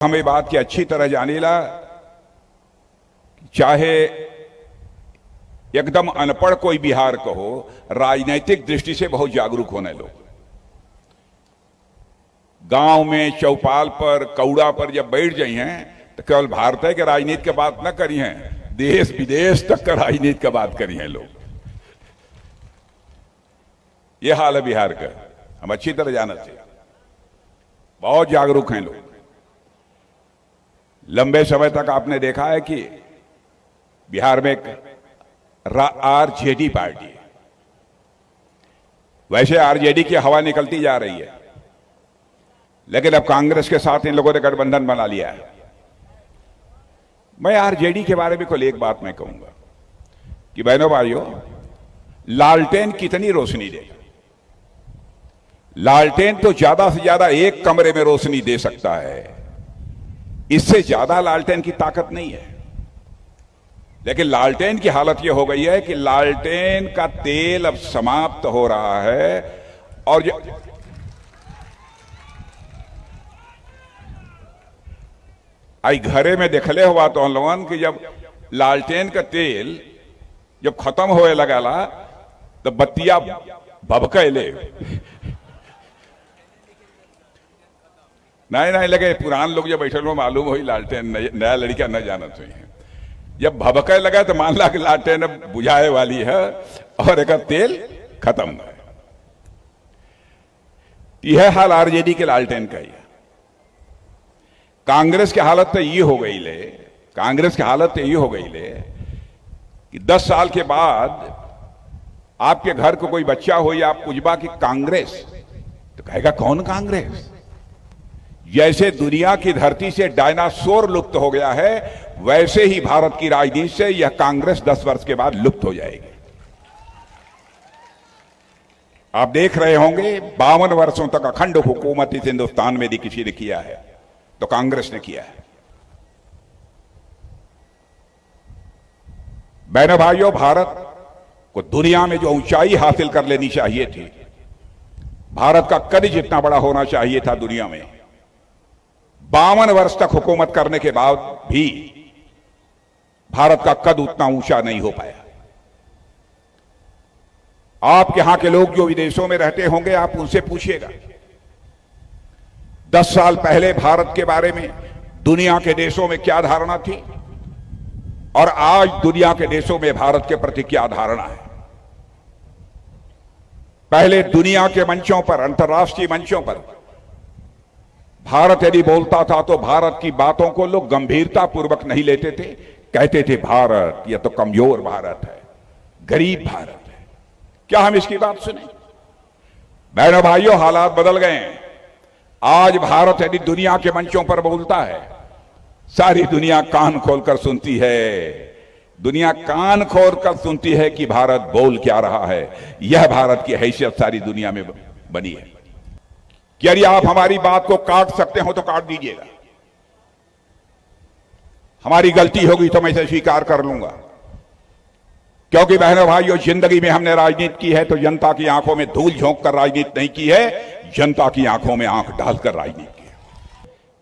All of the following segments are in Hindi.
हमें बात की अच्छी तरह जानीला, चाहे एकदम अनपढ़ कोई बिहार को हो, राजनीतिक दृष्टि से बहुत जागरूक होने लोग। गांव में चौपाल पर कौड़ा पर जब बैठ जाई हैं तो केवल भारत के राजनीति की बात न करी हैं, देश विदेश तक का राजनीति की बात करी हैं लोग। ये हाल है बिहार का, हम अच्छी तरह जानते हैं, बहुत जागरूक हैं लोग। लंबे समय तक आपने देखा है कि बिहार में एक आरजेडी पार्टी है, वैसे आरजेडी की हवा निकलती जा रही है, लेकिन अब कांग्रेस के साथ इन लोगों ने गठबंधन बना लिया है। मैं आरजेडी के बारे में कोई एक बात मैं कहूंगा कि बहनों भाइयों, लालटेन कितनी रोशनी देगा? लालटेन तो ज्यादा से ज्यादा एक कमरे में रोशनी दे सकता है, इससे ज्यादा लालटेन की ताकत नहीं है। लेकिन लालटेन की हालत यह हो गई है कि लालटेन का तेल अब समाप्त हो रहा है। और आई घरे में देखले हुआ तो हम लोगन कि जब लालटेन का तेल जब खत्म होए लगाला तो बत्तियां भभकैले। नहीं लगे, पुरान लोग जब बैठे हो मालूम हो लालटेन नया लड़का न जानत हुई है। जब भभके लगा तो मान ला कि लालटेन अब बुझाए वाली है और एक तेल खत्म है। यह हाल आरजेडी के लालटेन का ही है। कांग्रेस की हालत तो ये हो गई ले, कांग्रेस की हालत तो ये हो गई ले कि 10 साल के बाद आपके घर को कोई बच्चा हो या आप पूछबा कि कांग्रेस, तो कहेगा कौन कांग्रेस? जैसे दुनिया की धरती से डायनासोर लुप्त हो गया है, वैसे ही भारत की राजनीति से यह कांग्रेस 10 वर्ष के बाद लुप्त हो जाएगी। आप देख रहे होंगे 52 वर्षों तक अखंड हुकूमत इस हिंदुस्तान में यदि किसी ने किया है तो कांग्रेस ने किया है। बहनों भाइयों, भारत को दुनिया में जो ऊंचाई हासिल कर लेनी चाहिए थी, भारत का कद जितना बड़ा होना चाहिए था दुनिया में, 52 वर्ष तक हुकूमत करने के बाद भी भारत का कद उतना ऊंचा नहीं हो पाया। आप यहां के लोग जो विदेशों में रहते होंगे, आप उनसे पूछिएगा 10 साल पहले भारत के बारे में दुनिया के देशों में क्या धारणा थी और आज दुनिया के देशों में भारत के प्रति क्या धारणा है। पहले दुनिया के मंचों पर, अंतर्राष्ट्रीय मंचों पर भारत यदि बोलता था तो भारत की बातों को लोग गंभीरता पूर्वक नहीं लेते थे, कहते थे भारत यह तो कमजोर भारत है, गरीब भारत है। क्या हम इसकी बात सुने? बहनों भाइयों, हालात बदल गए हैं। आज भारत यदि दुनिया के मंचों पर बोलता है, सारी दुनिया कान खोलकर सुनती है। दुनिया कान खोलकर सुनती है कि भारत बोल क्या रहा है। यह भारत की हैसियत सारी दुनिया में बनी है कि यदि आप हमारी बात को काट सकते हो तो काट दीजिएगा, हमारी गलती होगी तो मैं इसे स्वीकार कर लूंगा। क्योंकि बहनों भाइयों, जिंदगी में हमने राजनीति की है तो जनता की आंखों में धूल झोंक कर राजनीति नहीं की है, जनता की आंखों में आंख डालकर राजनीति की है।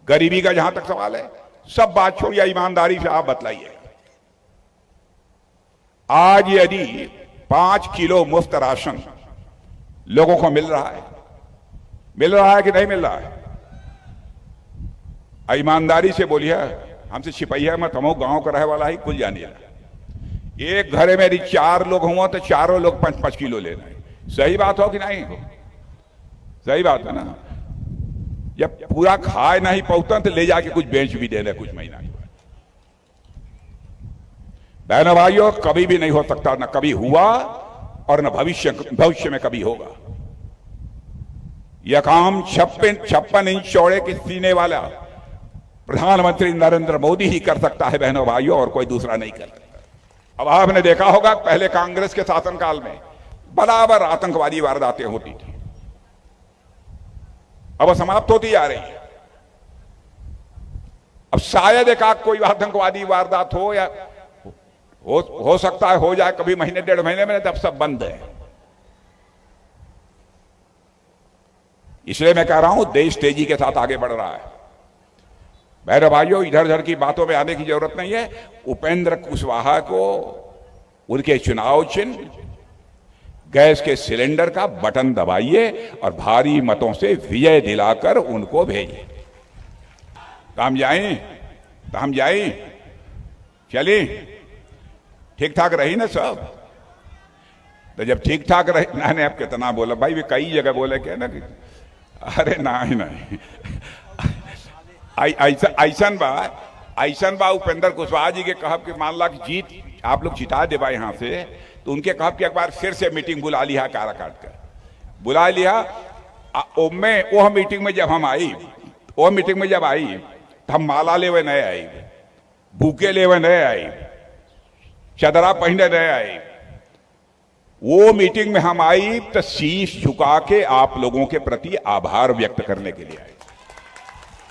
गरीबी का जहां तक सवाल है, सब बात छोड़िए, ईमानदारी से आप बतलाइए, आज यदि 5 किलो मुफ्त राशन लोगों को मिल रहा है कि नहीं मिल रहा है? ईमानदारी से बोलिए, हमसे छिपाइए मत, हम गांव का रहे वाला ही कुल जानिए। एक घरे में यदि 4 लोग हुआ तो चारों लोग 5-5 किलो ले रहे हैं। सही बात हो कि नहीं हो? सही बात है ना? जब पूरा खाए नहीं पहुंचता तो ले जाके कुछ बेच भी दे रहे कुछ महीना के बाद। बहनों भाइयों, कभी भी नहीं हो सकता, ना कभी हुआ और न भविष्य में कभी होगा। यह काम 56 इंच चौड़े के सीने वाला प्रधानमंत्री नरेंद्र मोदी ही कर सकता है बहनों भाइयों, और कोई दूसरा नहीं कर सकता। अब आपने देखा होगा पहले कांग्रेस के शासनकाल में बराबर आतंकवादी वारदातें होती थी, अब वो समाप्त होती जा रही है। अब शायद एक कोई आतंकवादी वारदात हो या हो सकता है हो जाए कभी महीने 1.5 महीने में, तब सब बंद है। इसलिए मैं कह रहा हूं देश तेजी के साथ आगे बढ़ रहा है। मेरे भाइयों, इधर उधर की बातों में आने की जरूरत नहीं है। उपेंद्र कुशवाहा को उनके चुनाव चिन्ह गैस के सिलेंडर का बटन दबाइए और भारी मतों से विजय दिलाकर उनको भेजिए। तो हम जाएं, चलिए, ठीक ठाक रही ना सब? तो जब ठीक ठाक रहे, मैंने अब कितना बोला भाई, वे कई जगह बोले क्या ना कि अरे नहीं ऐसा बा उपेंद्र कुशवाहा जी के कहब कि मान ला कि जीत आप लोग जिता दे बा यहाँ से, तो उनके कहब कि एक बार फिर से मीटिंग बुला लिया काराकाट कर, बुला लिया। वो मीटिंग में जब हम आई, वो मीटिंग में जब आई तो हम माला लेवे नहीं आई, बुके लेवे नहीं आई, चदरा पहने नहीं आई। वो मीटिंग में हम आई तो शीश झुका के आप लोगों के प्रति आभार व्यक्त करने के लिए आई।